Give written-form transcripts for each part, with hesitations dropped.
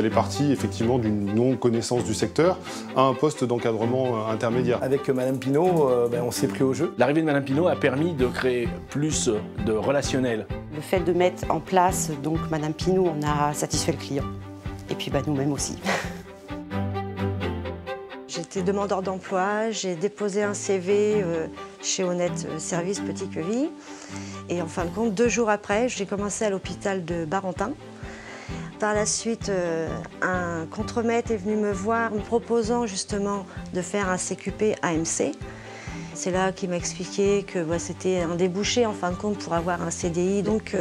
elle est partie effectivement d'une non-connaissance du secteur à un poste d'encadrement intermédiaire. Avec Madame Pinault, on s'est pris au jeu. L'arrivée de Madame Pinault a permis de créer plus de relationnel. Le fait de mettre en place donc Madame Pinault, on a satisfait le client. Et puis nous-mêmes aussi. J'étais demandeur d'emploi, j'ai déposé un CV chez Honnête Service Petit Queville. Et en fin de compte, 2 jours après, j'ai commencé à l'hôpital de Barentin. Par la suite, un contremaître est venu me voir me proposant justement de faire un CQP AMC. C'est là qu'il m'a expliqué que c'était un débouché en fin de compte pour avoir un CDI. Donc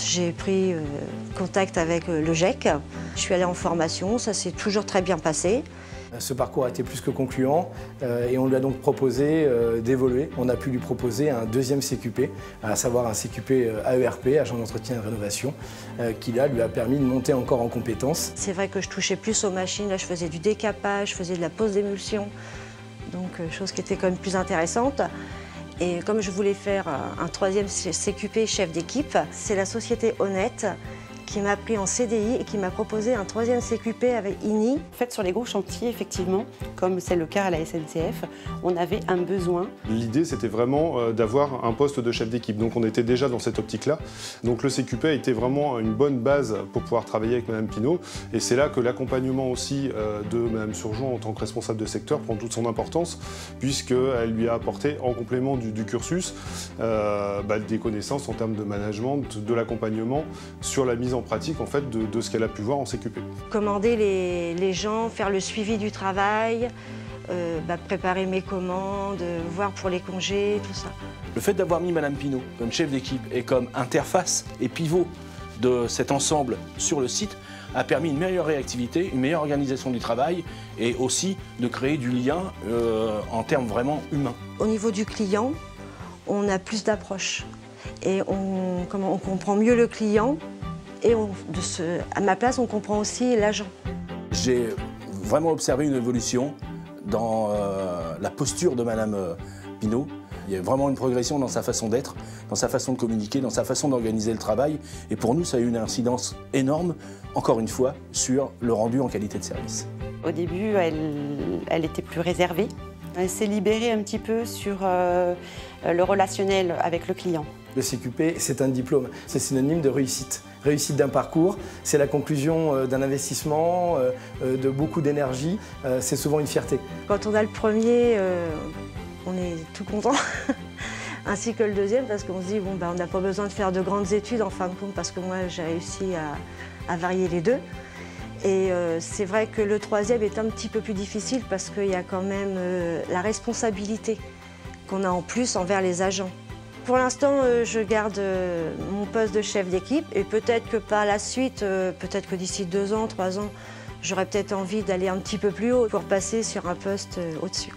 j'ai pris contact avec le GEC. Je suis allée en formation, ça s'est toujours très bien passé. Ce parcours a été plus que concluant et on lui a donc proposé d'évoluer. On a pu lui proposer un 2e CQP, à savoir un CQP AERP, agent d'entretien et de rénovation, qui là lui a permis de monter encore en compétences. C'est vrai que je touchais plus aux machines, là je faisais du décapage, je faisais de la pose d'émulsion, donc chose qui était quand même plus intéressante. Et comme je voulais faire un 3e CQP chef d'équipe, c'est la société Honnête qui m'a pris en CDI et qui m'a proposé un 3e CQP avec INI. En fait, sur les gros chantiers, effectivement, comme c'est le cas à la SNCF, on avait un besoin. L'idée, c'était vraiment d'avoir un poste de chef d'équipe. Donc on était déjà dans cette optique-là. Donc le CQP a été vraiment une bonne base pour pouvoir travailler avec Madame Pinault. Et c'est là que l'accompagnement aussi de Madame Surgeon en tant que responsable de secteur prend toute son importance, puisqu'elle lui a apporté, en complément du cursus, des connaissances en termes de management, de l'accompagnement sur la mise en pratique en fait, de ce qu'elle a pu voir en CQP. Commander les gens, faire le suivi du travail, préparer mes commandes, voir pour les congés, tout ça. Le fait d'avoir mis Madame Pinault comme chef d'équipe et comme interface et pivot de cet ensemble sur le site a permis une meilleure réactivité, une meilleure organisation du travail et aussi de créer du lien en termes vraiment humains. Au niveau du client, on a plus d'approche et on comprend mieux le client. Et à ma place, on comprend aussi l'agent. J'ai vraiment observé une évolution dans la posture de Madame Pinault. Il y a vraiment une progression dans sa façon d'être, dans sa façon de communiquer, dans sa façon d'organiser le travail. Et pour nous, ça a eu une incidence énorme, encore une fois, sur le rendu en qualité de service. Au début, elle était plus réservée. Elle s'est libérée un petit peu sur le relationnel avec le client. Le CQP, c'est un diplôme, c'est synonyme de réussite. Réussite d'un parcours, c'est la conclusion d'un investissement, de beaucoup d'énergie, c'est souvent une fierté. Quand on a le premier, on est tout content, ainsi que le 2e, parce qu'on se dit on n'a pas besoin de faire de grandes études en fin de compte, parce que moi j'ai réussi à varier les 2. Et c'est vrai que le 3e est un petit peu plus difficile parce qu'il y a quand même la responsabilité qu'on a en plus envers les agents. Pour l'instant, je garde mon poste de chef d'équipe et peut-être que par la suite, peut-être que d'ici 2 ans, 3 ans, j'aurai peut-être envie d'aller un petit peu plus haut pour passer sur un poste au-dessus.